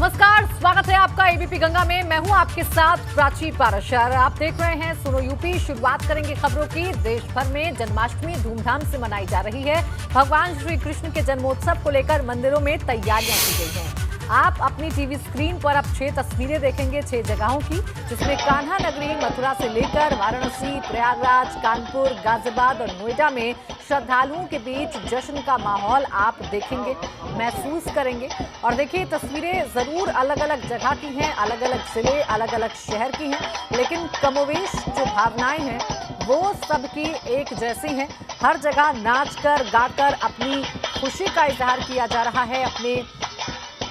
नमस्कार, स्वागत है आपका एबीपी गंगा में। मैं हूं आपके साथ प्राची पाराशर। आप देख रहे हैं सुनो यूपी। शुरुआत करेंगे खबरों की। देश भर में जन्माष्टमी धूमधाम से मनाई जा रही है। भगवान श्री कृष्ण के जन्मोत्सव को लेकर मंदिरों में तैयारियां की गई हैं। आप अपनी टीवी स्क्रीन पर अब 6 तस्वीरें देखेंगे 6 जगहों की, जिसमें कान्हा नगरी मथुरा से लेकर वाराणसी, प्रयागराज, कानपुर, गाजियाबाद और नोएडा में श्रद्धालुओं के बीच जश्न का माहौल आप देखेंगे, महसूस करेंगे। और देखिए, तस्वीरें जरूर अलग अलग जगह की हैं, अलग अलग जिले, अलग अलग शहर की हैं, लेकिन कमोवेश जो भावनाएं हैं वो सबकी एक जैसी हैं। हर जगह नाचकर गाकर अपनी खुशी का इजहार किया जा रहा है। अपने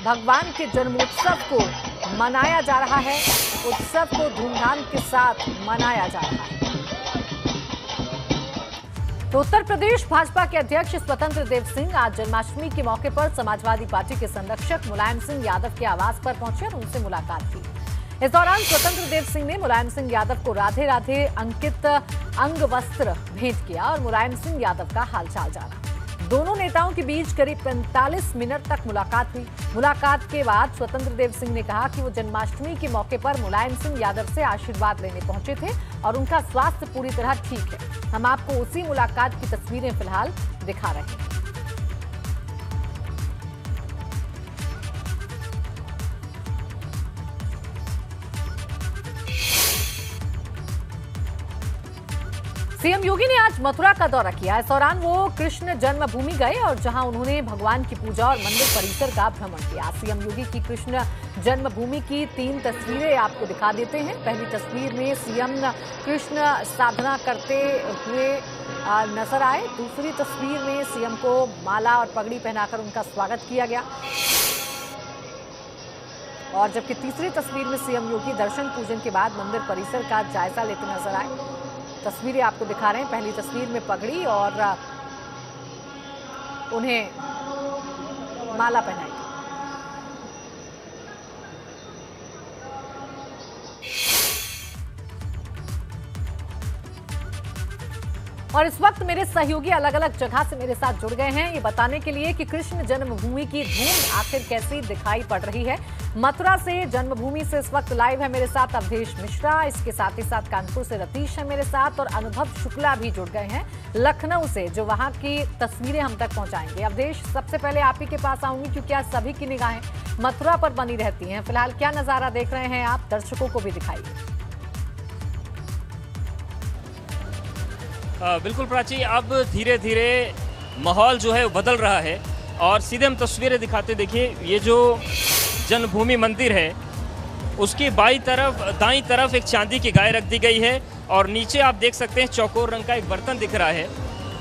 भगवान के जन्मोत्सव को मनाया जा रहा है। उत्सव को धूमधाम के साथ मनाया जा रहा है। तो उत्तर प्रदेश भाजपा के अध्यक्ष स्वतंत्र देव सिंह आज जन्माष्टमी के मौके पर समाजवादी पार्टी के संरक्षक मुलायम सिंह यादव के आवास पर पहुंचे और उनसे मुलाकात की। इस दौरान स्वतंत्र देव सिंह ने मुलायम सिंह यादव को राधे राधे अंकित अंग वस्त्र भेंट किया और मुलायम सिंह यादव का हालचाल जाना। दोनों नेताओं के बीच करीब 45 मिनट तक मुलाकात हुई। मुलाकात के बाद स्वतंत्र देव सिंह ने कहा कि वो जन्माष्टमी के मौके पर मुलायम सिंह यादव से आशीर्वाद लेने पहुंचे थे और उनका स्वास्थ्य पूरी तरह ठीक है। हम आपको उसी मुलाकात की तस्वीरें फिलहाल दिखा रहे हैं। सीएम योगी ने आज मथुरा का दौरा किया। इस दौरान वो कृष्ण जन्मभूमि गए और जहां उन्होंने भगवान की पूजा और मंदिर परिसर का भ्रमण किया। सीएम योगी की कृष्ण जन्मभूमि की 3 तस्वीरें आपको दिखा देते हैं। पहली तस्वीर में सीएम कृष्ण साधना करते हुए नजर आए। दूसरी तस्वीर में सीएम को माला और पगड़ी पहनाकर उनका स्वागत किया गया और जबकि तीसरी तस्वीर में सीएम योगी दर्शन पूजन के बाद मंदिर परिसर का जायजा लेते नजर आए। तस्वीरें आपको दिखा रहे हैं। पहली तस्वीर में पगड़ी और उन्हें माला पहनाई गई। और इस वक्त मेरे सहयोगी अलग अलग जगह से मेरे साथ जुड़ गए हैं ये बताने के लिए कि कृष्ण जन्मभूमि की धूम आखिर कैसी दिखाई पड़ रही है। मथुरा से, जन्मभूमि से इस वक्त लाइव है मेरे साथ अवधेश मिश्रा। इसके साथ ही साथ कानपुर से रतीश है मेरे साथ और अनुभव शुक्ला भी जुड़ गए हैं लखनऊ से, जो वहां की तस्वीरें हम तक पहुंचाएंगे। अवधेश, सबसे पहले आप ही के पास आऊंगी क्योंकि आज सभी की निगाहें मथुरा पर बनी रहती हैं। फिलहाल क्या नजारा देख रहे हैं आप? दर्शकों को भी दिखाइए। बिल्कुल प्राची, अब धीरे धीरे माहौल जो है वो बदल रहा है और सीधे हम तस्वीरें दिखाते। देखिए, ये जो जन्मभूमि मंदिर है उसकी दाईं तरफ एक चांदी की गाय रख दी गई है और नीचे आप देख सकते हैं चौकोर रंग का एक बर्तन दिख रहा है।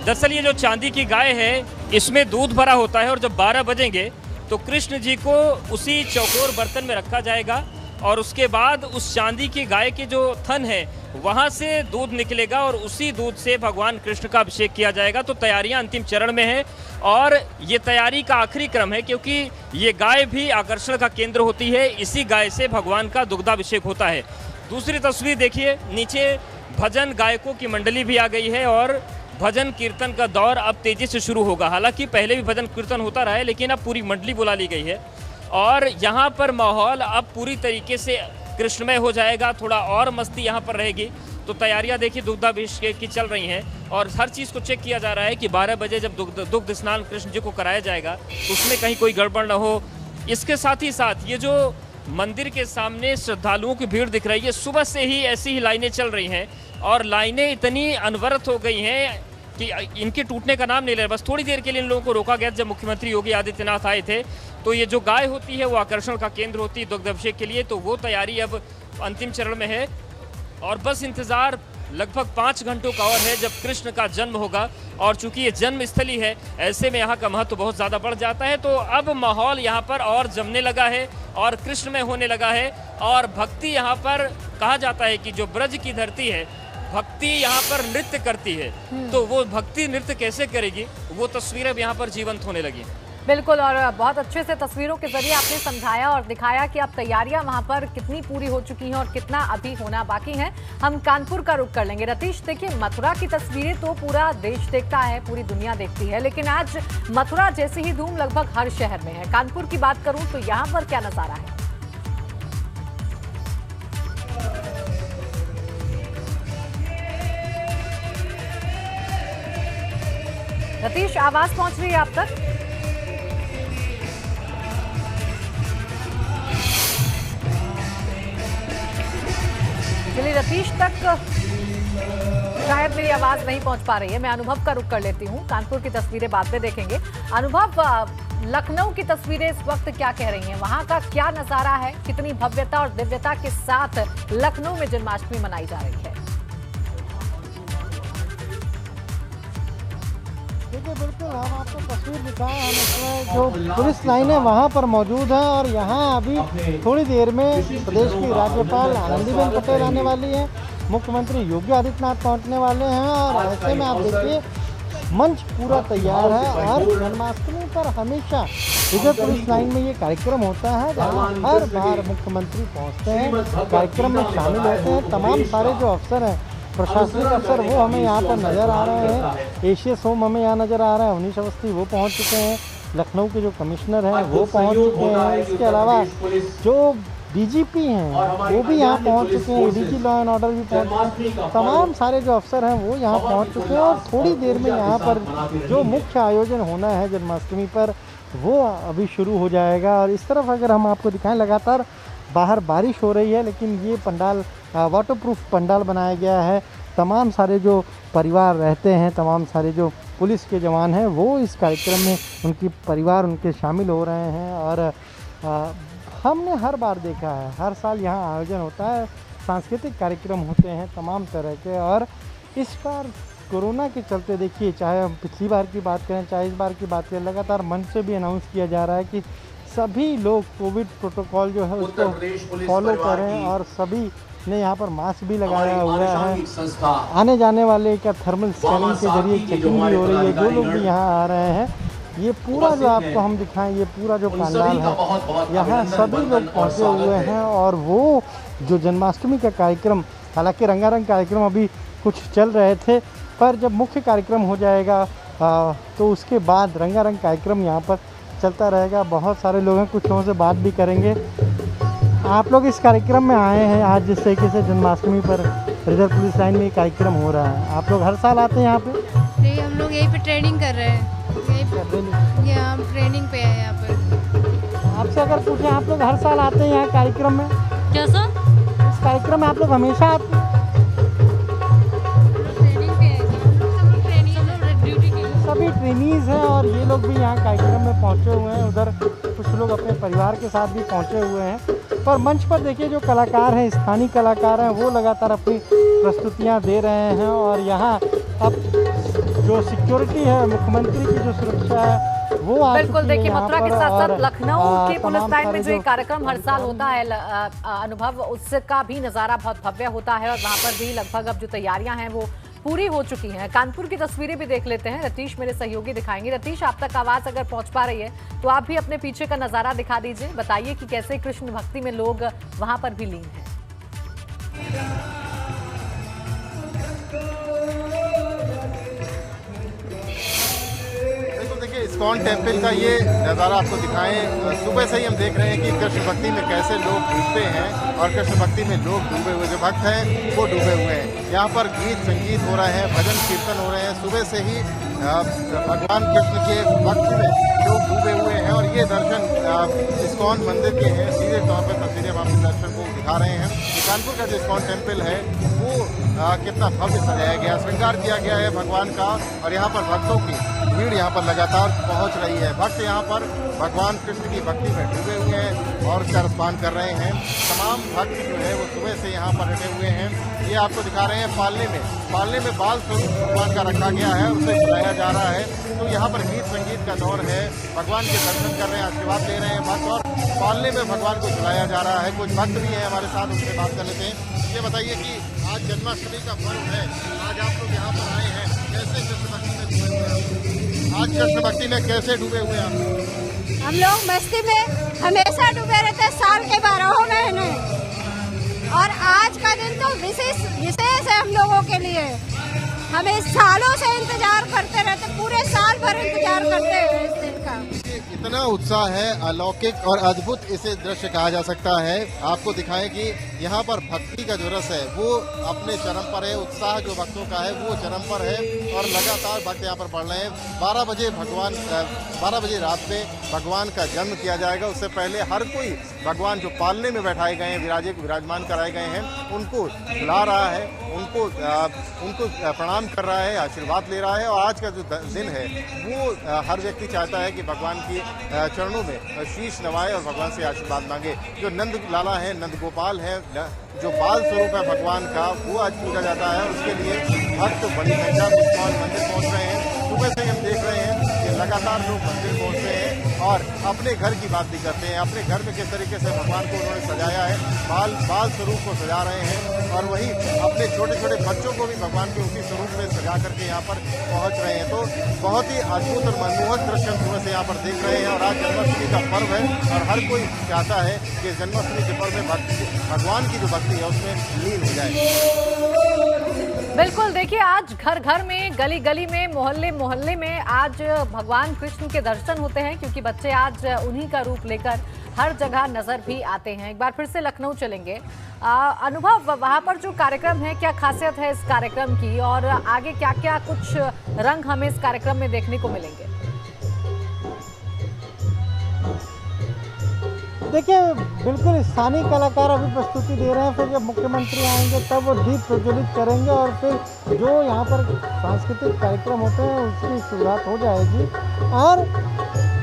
दरअसल ये जो चांदी की गाय है इसमें दूध भरा होता है और जब 12 बजेंगे तो कृष्ण जी को उसी चौकोर बर्तन में रखा जाएगा और उसके बाद उस चांदी की गाय के जो थन है वहां से दूध निकलेगा और उसी दूध से भगवान कृष्ण का अभिषेक किया जाएगा। तो तैयारियां अंतिम चरण में है और ये तैयारी का आखिरी क्रम है क्योंकि ये गाय भी आकर्षण का केंद्र होती है। इसी गाय से भगवान का दुग्धाभिषेक होता है। दूसरी तस्वीर देखिए, नीचे भजन गायकों की मंडली भी आ गई है और भजन कीर्तन का दौर अब तेजी से शुरू होगा। हालांकि पहले भी भजन कीर्तन होता रहा है लेकिन अब पूरी मंडली बुला ली गई है और यहाँ पर माहौल अब पूरी तरीके से कृष्णमय हो जाएगा। थोड़ा और मस्ती यहाँ पर रहेगी। तो तैयारियां देखिए दुग्धाभिषेक की चल रही हैं और हर चीज़ को चेक किया जा रहा है कि 12 बजे जब दुग्ध स्नान कृष्ण जी को कराया जाएगा तो उसमें कहीं कोई गड़बड़ न हो। इसके साथ ही साथ ये जो मंदिर के सामने श्रद्धालुओं की भीड़ दिख रही है, सुबह से ही ऐसी ही लाइनें चल रही हैं और लाइनें इतनी अनवरत हो गई हैं कि इनके टूटने का नाम नहीं ले रहा। बस थोड़ी देर के लिए इन लोगों को रोका गया। जब मुख्यमंत्री योगी आदित्यनाथ आए थे तो ये जो गाय होती है वो आकर्षण का केंद्र होती है दुग्धाभिषेक के लिए, तो वो तैयारी अब अंतिम चरण में है और बस इंतजार लगभग 5 घंटों का और है जब कृष्ण का जन्म होगा। और चूंकि ये जन्म स्थली है ऐसे में यहाँ का महत्व बहुत ज़्यादा बढ़ जाता है। तो अब माहौल यहाँ पर और जमने लगा है और कृष्णमय होने लगा है और भक्ति यहाँ पर कहा जाता है कि जो ब्रज की धरती है भक्ति यहाँ पर नृत्य करती है। तो वो भक्ति नृत्य कैसे करेगी वो तस्वीरें अब यहाँ पर जीवंत होने लगी। बिल्कुल, और बहुत अच्छे से तस्वीरों के जरिए आपने समझाया और दिखाया कि अब तैयारियां वहां पर कितनी पूरी हो चुकी हैं और कितना अभी होना बाकी है। हम कानपुर का रुख कर लेंगे। रतीश, देखिए, मथुरा की तस्वीरें तो पूरा देश देखता है, पूरी दुनिया देखती है, लेकिन आज मथुरा जैसी ही धूम लगभग हर शहर में है। कानपुर की बात करूं तो यहाँ पर क्या नजारा है? रतीश, आवाज पहुंच रही है आप तक? चलिए, रतीश तक शायद मेरी आवाज नहीं पहुंच पा रही है। मैं अनुभव का रुख कर लेती हूं। कानपुर की तस्वीरें बाद में देखेंगे। अनुभव, लखनऊ की तस्वीरें इस वक्त क्या कह रही हैं? वहां का क्या नजारा है? कितनी भव्यता और दिव्यता के साथ लखनऊ में जन्माष्टमी मनाई जा रही है? देखिए, बिल्कुल हम आपको तस्वीर दिखाएं। हम इसमें जो पुलिस लाइन है वहाँ पर मौजूद है और यहाँ अभी थोड़ी देर में प्रदेश की राज्यपाल आनंदीबेन पटेल आने वाली है, मुख्यमंत्री योगी आदित्यनाथ पहुँचने वाले हैं और ऐसे में आप देखिए मंच पूरा तैयार है। और जन्माष्टमी पर हमेशा विजय पुलिस लाइन में ये कार्यक्रम होता है जहाँ हर बार मुख्यमंत्री पहुँचते हैं, कार्यक्रम में शामिल होते हैं। तमाम सारे जो अफसर हैं, प्रशासनिक अफसर, वो हमें यहाँ पर नज़र आ रहे हैं। एशियस होम हमें यहाँ नज़र आ रहा है, अवनीश अवस्थी वो पहुँच चुके हैं, लखनऊ के जो कमिश्नर हैं वो पहुँच चुके हैं। इसके अलावा जो डीजीपी हैं वो भी यहाँ पहुँच चुके हैं, एडीजी लॉ एंड ऑर्डर भी पहुँच चुके हैं। तमाम सारे जो अफसर हैं वो यहाँ पहुँच चुके हैं और थोड़ी देर में यहाँ पर जो मुख्य आयोजन होना है जन्माष्टमी पर वो अभी शुरू हो जाएगा। और इस तरफ अगर हम आपको दिखाएं, लगातार बाहर बारिश हो रही है लेकिन ये पंडाल वाटरप्रूफ पंडाल बनाया गया है। तमाम सारे जो परिवार रहते हैं, तमाम सारे जो पुलिस के जवान हैं वो इस कार्यक्रम में उनकी परिवार उनके शामिल हो रहे हैं। और हमने हर बार देखा है, हर साल यहाँ आयोजन होता है, सांस्कृतिक कार्यक्रम होते हैं तमाम तरह के। और इस बार कोरोना के चलते देखिए, चाहे हम पिछली बार की बात करें चाहे इस बार की बात करें, लगातार मंच से भी अनाउंस किया जा रहा है कि सभी लोग कोविड प्रोटोकॉल जो है उसको फॉलो करें और सभी ने यहाँ पर मास्क भी लगाया हुआ है। आने जाने वाले का थर्मल स्कैनिंग के जरिए चेकिंग भी हो रही है। जो लोग भी यहाँ आ रहे हैं, ये पूरा जो आपको हम दिखाएं, ये पूरा जो पंडाल है यहाँ सभी लोग पहुँचे हुए हैं। और वो जो जन्माष्टमी का कार्यक्रम, हालांकि रंगारंग कार्यक्रम अभी कुछ चल रहे थे, पर जब मुख्य कार्यक्रम हो जाएगा तो उसके बाद रंगारंग कार्यक्रम यहाँ पर चलता रहेगा। बहुत सारे लोग हैं, कुछ लोगों से बात भी करेंगे। आप लोग इस कार्यक्रम में आए हैं आज, जिस तरीके से जन्माष्टमी पर रिजर्व पुलिस लाइन में कार्यक्रम हो रहा है, आप लोग हर साल आते हैं यहाँ पे? नहीं, हम लोग यहीं पे ट्रेनिंग कर रहे हैं, ये हम ट्रेनिंग पे हैं यहाँ पर। आपसे अगर पूछें, आप लोग हर साल आते हैं यहाँ कार्यक्रम में? कैसा? इस कार्यक्रम में आप लोग हमेशा आते हैं? ट्रेनिंग पे हैं, हम लोग ट्रेनिंग ड्यूटी के सभी ट्रेनीज हैं और ये लोग भी यहाँ कार्यक्रम में पहुँचे हुए हैं। उधर कुछ लोग अपने परिवार के साथ भी पहुँचे हुए हैं। पर मंच पर देखिए जो कलाकार हैं, स्थानीय कलाकार हैं, वो लगातार अपनी प्रस्तुतियाँ दे रहे हैं। और यहाँ अब जो सिक्योरिटी है, मुख्यमंत्री की जो सुरक्षा है वो बिल्कुल। देखिए, मथुरा के साथ साथ लखनऊ की पुलिस लाइन में जो ये कार्यक्रम हर साल होता है अनुभव, उसका भी नज़ारा बहुत भव्य होता है और वहाँ पर भी लगभग अब जो तैयारियां हैं वो पूरी हो चुकी हैं। कानपुर की तस्वीरें भी देख लेते हैं, रतीश मेरे सहयोगी दिखाएंगे। रतीश, आप तक आवाज़ अगर पहुँच पा रही है तो आप भी अपने पीछे का नज़ारा दिखा दीजिए, बताइए कि कैसे कृष्ण भक्ति में लोग वहाँ पर भी लीन हैं। इस्कॉन टेम्पल का ये नज़ारा आपको दिखाएं। सुबह से ही हम देख रहे हैं कि कृष्ण भक्ति में कैसे लोग डूबते हैं और कृष्ण भक्ति में लोग डूबे हुए, जो भक्त हैं वो डूबे हुए हैं। यहाँ पर गीत संगीत हो रहे हैं, भजन कीर्तन हो रहे हैं। सुबह से ही भगवान कृष्ण के भक्ति में लोग डूबे हुए हैं। और ये दर्शन इस्कॉन मंदिर के हैं, सीधे तौर पर तस्वीरें हम आपके दर्शन को दिखा रहे हैं। कानपुर का जो इस्कॉन टेम्पल है वो कितना भव्य सजाया गया, श्रृंगार किया गया है भगवान का। और यहाँ पर भक्तों की भीड़ यहाँ पर लगातार पहुँच रही है। भक्त यहाँ पर भगवान कृष्ण की भक्ति में डूबे हुए हैं और स्नान कर रहे हैं। तमाम भक्त जो है वो सुबह से यहाँ पर डटे हुए हैं। ये आपको दिखा रहे हैं पालने में बाल स्वरूप भगवान का रखा गया है, उसे सजाया जा रहा है। तो यहाँ पर गीत संगीत का दौर है, भगवान के दर्शन कर रहे हैं, आशीर्वाद ले रहे हैं भक्त। और पालने में भगवान को झुलाया जा रहा है। कुछ भक्त भी हैं हमारे साथ, उनसे बात कर लेते हैं। ये बताइए कि आज जन्माष्टमी का पर्व है, आज आप लोग यहाँ पर आए हैं, कैसे कृष्ण भक्ति में डूबे हुए हैं? आज कृष्ण भक्ति में कैसे डूबे हुए हैं? हम लोग मस्ती में हमेशा डूबे रहते हैं, साल के 12 महीने। और आज का दिन तो विशेष है हम लोगों के लिए। हमें सालों से इंतजार करते रहते, पूरे साल भर इंतजार करते हैं इस दिन का। देखिए इतना उत्साह है, अलौकिक और अद्भुत इसे दृश्य कहा जा सकता है। आपको दिखाएं कि यहाँ पर भक्ति का जो रस है वो अपने चरम पर है, उत्साह जो भक्तों का है वो चरम पर है और लगातार भक्त यहाँ पर बढ़ रहे हैं। 12 बजे रात में भगवान का जन्म किया जाएगा। उससे पहले हर कोई भगवान जो पालने में बैठाए गए हैं, विराजमान कराए गए हैं, उनको खिला रहा है, उनको प्रणाम कर रहा है, आशीर्वाद ले रहा है। और आज का जो दिन है वो हर व्यक्ति चाहता है कि भगवान की चरणों में शीश नवाए और भगवान से आशीर्वाद मांगे। जो नंद लाला है, नंद गोपाल है, जो बाल स्वरूप है भगवान का, वो आज पूजा जाता है। उसके लिए भक्त बड़ी संख्या में इस्कॉन मंदिर पहुंच रहे हैं। सुबह से हम देख रहे हैं कि लगातार लोग मंदिर पहुंच रहे हैं और अपने घर की बात भी करते हैं, अपने घर में किस तरीके से भगवान को उन्होंने सजाया है, बाल स्वरूप को सजा रहे हैं और वही अपने छोटे छोटे बच्चों को भी भगवान के उसी स्वरूप में सजा करके यहाँ पर पहुंच रहे हैं। तो बहुत ही अद्भुत और मनमोहक दृश्य हम सुबह से यहाँ पर देख रहे हैं। और आज जन्माष्टमी का पर्व है और हर कोई चाहता है कि जन्माष्टमी के पर्व में भगवान की जो भक्ति है उसमें लीन हो जाए। बिल्कुल, देखिए आज घर घर में, गली गली में, मोहल्ले मोहल्ले में आज भगवान कृष्ण के दर्शन होते हैं, क्योंकि बच्चे आज उन्हीं का रूप लेकर हर जगह नजर भी आते हैं। एक बार फिर से लखनऊ चलेंगे। अनुभव, वहां पर जो कार्यक्रम है, क्या खासियत है इस कार्यक्रम की और आगे क्या क्या कुछ रंग हमें इस कार्यक्रम में देखने को मिलेंगे? देखिए बिल्कुल स्थानीय कलाकार अभी प्रस्तुति दे रहे हैं, फिर जब मुख्यमंत्री आएंगे तब वो दीप प्रज्वलित करेंगे और फिर जो यहाँ पर सांस्कृतिक कार्यक्रम होते हैं उसकी शुरुआत हो जाएगी। और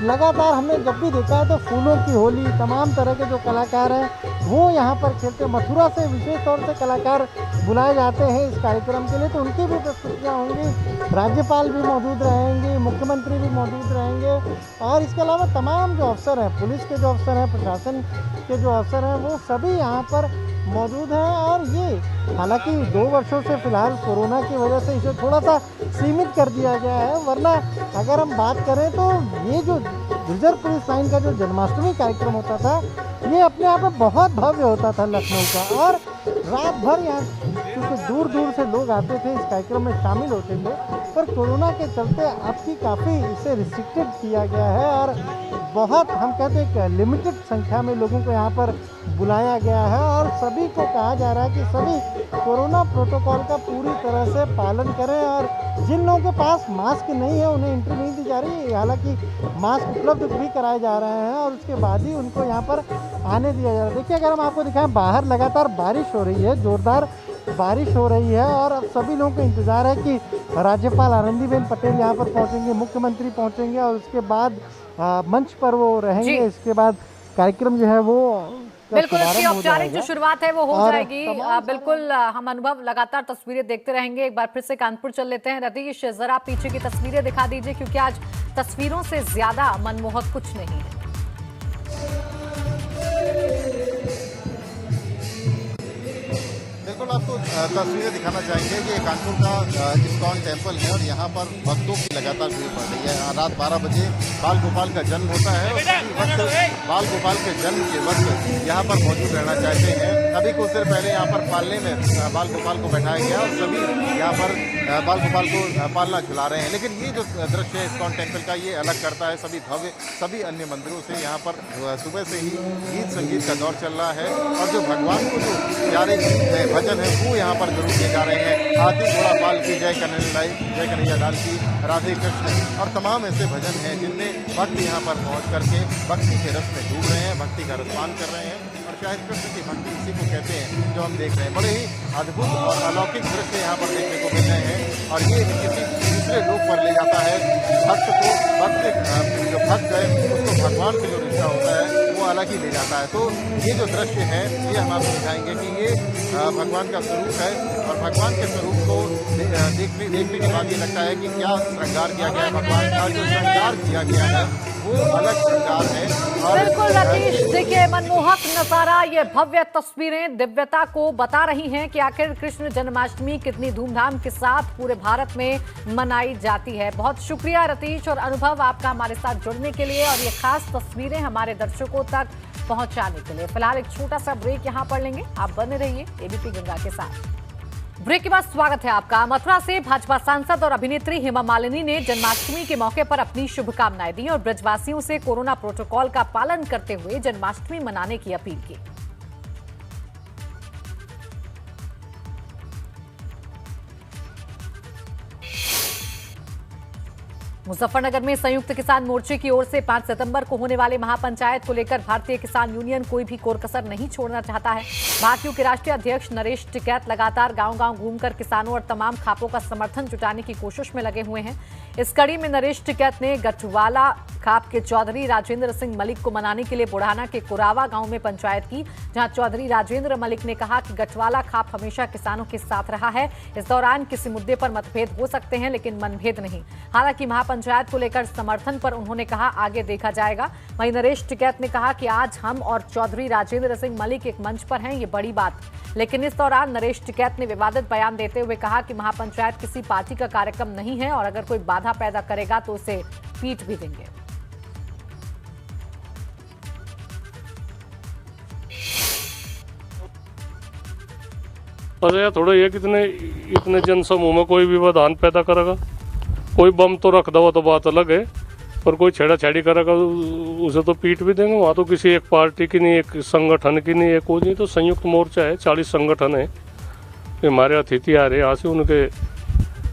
लगातार हमने जब भी देखा है तो फूलों की होली, तमाम तरह के जो कलाकार हैं वो यहाँ पर खेलते। मथुरा से विशेष तौर से कलाकार बुलाए जाते हैं इस कार्यक्रम के लिए, तो उनकी भी प्रस्तुतियाँ होंगी। राज्यपाल भी मौजूद रहेंगे, मुख्यमंत्री भी मौजूद रहेंगे और इसके अलावा तमाम जो अफसर हैं, पुलिस के जो अफसर हैं, प्रशासन के जो अफसर हैं, वो सभी यहाँ पर मौजूद हैं। और ये हालांकि 2 वर्षों से फिलहाल कोरोना की वजह से इसे थोड़ा सा सीमित कर दिया गया है, वरना अगर हम बात करें तो ये जो रिजर्व पुलिस लाइन का जो जन्माष्टमी कार्यक्रम होता था ये अपने आप में बहुत भव्य होता था लखनऊ का। और रात भर यहाँ क्योंकि दूर दूर से लोग आते थे इस कार्यक्रम में शामिल होते थे, पर कोरोना के चलते अब की काफ़ी इसे रिस्ट्रिक्टेड किया गया है और बहुत, हम कहते हैं कि लिमिटेड संख्या में लोगों को यहाँ पर बुलाया गया है। और सभी को कहा जा रहा है कि सभी कोरोना प्रोटोकॉल का पूरी तरह से पालन करें और जिन लोगों के पास मास्क नहीं है उन्हें एंट्री नहीं दी जा रही है। हालांकि मास्क उपलब्ध भी कराए जा रहे हैं और उसके बाद ही उनको यहाँ पर आने दिया जा रहा है। देखिए अगर हम आपको दिखाएं, बाहर लगातार बारिश हो रही है, जोरदार बारिश हो रही है और अब सभी लोगों को इंतज़ार है कि राज्यपाल आनंदीबेन पटेल यहाँ पर पहुँचेंगे, मुख्यमंत्री पहुँचेंगे और उसके बाद मंच पर वो रहेंगे। इसके बाद कार्यक्रम जो है वो बिल्कुल इसकी औपचारिक जो शुरुआत है वो हो जाएगी। बिल्कुल हम अनुभव लगातार तस्वीरें देखते रहेंगे। एक बार फिर से कानपुर चल लेते हैं। रतीश, जरा पीछे की तस्वीरें दिखा दीजिए, क्योंकि आज तस्वीरों से ज्यादा मनमोहक कुछ नहीं है। बिल्कुल आपको तस्वीरें दिखाना चाहेंगे कि कानपुर का इस्कॉन टेम्पल है और यहाँ पर भक्तों की लगातार भीड़ पड़ रही है। रात 12 बजे बाल गोपाल का जन्म होता है और वक्त बाल गोपाल के जन्म के वक्त यहाँ पर मौजूद रहना चाहते हैं। अभी कुछ देर पहले यहाँ पर पालने में बाल गोपाल को बैठाया गया और सभी यहाँ पर बाल गोपाल को पालना खिला रहे हैं। लेकिन ये जो दृश्य है इस्कॉन टेम्पल का, ये अलग करता है सभी अन्य मंदिरों से। यहाँ पर सुबह से ही गीत संगीत का दौर चल रहा है और जो भगवान को जो प्यारे गीत है, भजन है, वो यहाँ पर जरूर किए जा रहे हैं। हाथी घोड़ा पाल की जय कन्हैया लाल की, राधे कृष्ण और तमाम ऐसे भजन हैं जिनमें भक्त यहाँ पर पहुँच करके भक्ति के रस में डूब रहे हैं, भक्ति का रसपान कर रहे हैं। और शायद कृष्ण की भक्ति इसी को कहते हैं जो हम देख रहे हैं। बड़े ही अद्भुत और अलौकिक दृश्य यहाँ पर देखने को मिल रहे हैं और ये किसी दूसरे लोक पर ले जाता है भक्त को। जो भक्त है उसको भगवान से जो रिश्ता होता है वो अलग ही ले जाता है। तो ये जो दृश्य है ये हम आपको दिखाएंगे कि ये भगवान का स्वरूप है और भगवान के स्वरूप को देखने के बाद ये लगता है कि क्या श्रृंगार किया गया है। भगवान का जो श्रृंगार किया गया है वो अलग श्रृंगार है। बिल्कुल रतीश, देखिए मनमोहक नजारा, ये भव्य तस्वीरें दिव्यता को बता रही हैं कि आखिर कृष्ण जन्माष्टमी कितनी धूमधाम के साथ पूरे भारत में मनाई जाती है। बहुत शुक्रिया रतीश और अनुभव आपका हमारे साथ जुड़ने के लिए और ये खास तस्वीरें हमारे दर्शकों तक पहुंचाने के लिए। फिलहाल एक छोटा सा ब्रेक यहां पर लेंगे, आप बने रहिए एबीपी गंगा के साथ। ब्रेक के बाद स्वागत है आपका। मथुरा से भाजपा सांसद और अभिनेत्री हेमा मालिनी ने जन्माष्टमी के मौके पर अपनी शुभकामनाएं दी और ब्रजवासियों से कोरोना प्रोटोकॉल का पालन करते हुए जन्माष्टमी मनाने की अपील की। मुजफ्फरनगर में संयुक्त किसान मोर्चे की ओर से 5 सितंबर को होने वाले महापंचायत को लेकर भारतीय किसान यूनियन कोई भी कोरकसर नहीं छोड़ना चाहता है। भाजपा के राष्ट्रीय अध्यक्ष नरेश टिकैत लगातार गांव-गांव घूमकर किसानों और तमाम खापों का समर्थन जुटाने की कोशिश में लगे हुए हैं। इस कड़ी में नरेश टिकैत ने गठवाला खाप के चौधरी राजेंद्र सिंह मलिक को मनाने के लिए बुढ़ाना के कुरावा गांव में पंचायत की, जहां चौधरी राजेंद्र मलिक ने कहा कि गठवाला खाप हमेशा किसानों के साथ रहा है। इस दौरान किसी मुद्दे पर मतभेद हो सकते हैं, लेकिन मनभेद नहीं। हालांकि महापंचायत को लेकर समर्थन पर उन्होंने कहा आगे देखा जाएगा। वहीं नरेश टिकैत ने कहा कि आज हम और चौधरी राजेंद्र सिंह मलिक एक मंच पर हैं, ये बड़ी बात। लेकिन इस दौरान नरेश टिकैत ने विवादित बयान देते हुए कहा कि महापंचायत किसी पार्टी का कार्यक्रम नहीं है और अगर कोई बाधा पैदा करेगा तो उसे पीट भी देंगे। अरे थोड़ा ये कितने इतने जनसमूह में कोई भी विवाद पैदा करेगा, कोई बम तो रख दो तो बात अलग है, पर कोई छेड़ा-छाड़ी करेगा उसे तो पीट भी देंगे। वहाँ तो किसी एक पार्टी की नहीं, एक संगठन की नहीं, एक कोई नहीं, तो संयुक्त मोर्चा है, 40 संगठन है। हमारे अतिथि आ रहे हैं यहाँ से,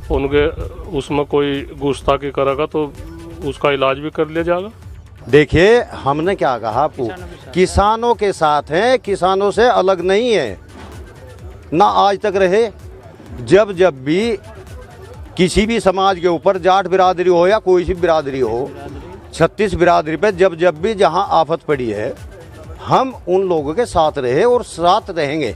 उनके उसमें कोई गुस्ताखी करेगा तो उसका इलाज भी कर लिया जाएगा। देखिए हमने क्या कहा, किसानों के साथ हैं, किसानों से अलग नहीं है ना, आज तक रहे। जब भी किसी भी समाज के ऊपर जाट बिरादरी हो या कोई सी बिरादरी हो, 36 बिरादरी पे जब भी जहां आफत पड़ी है, हम उन लोगों के साथ रहे और साथ रहेंगे।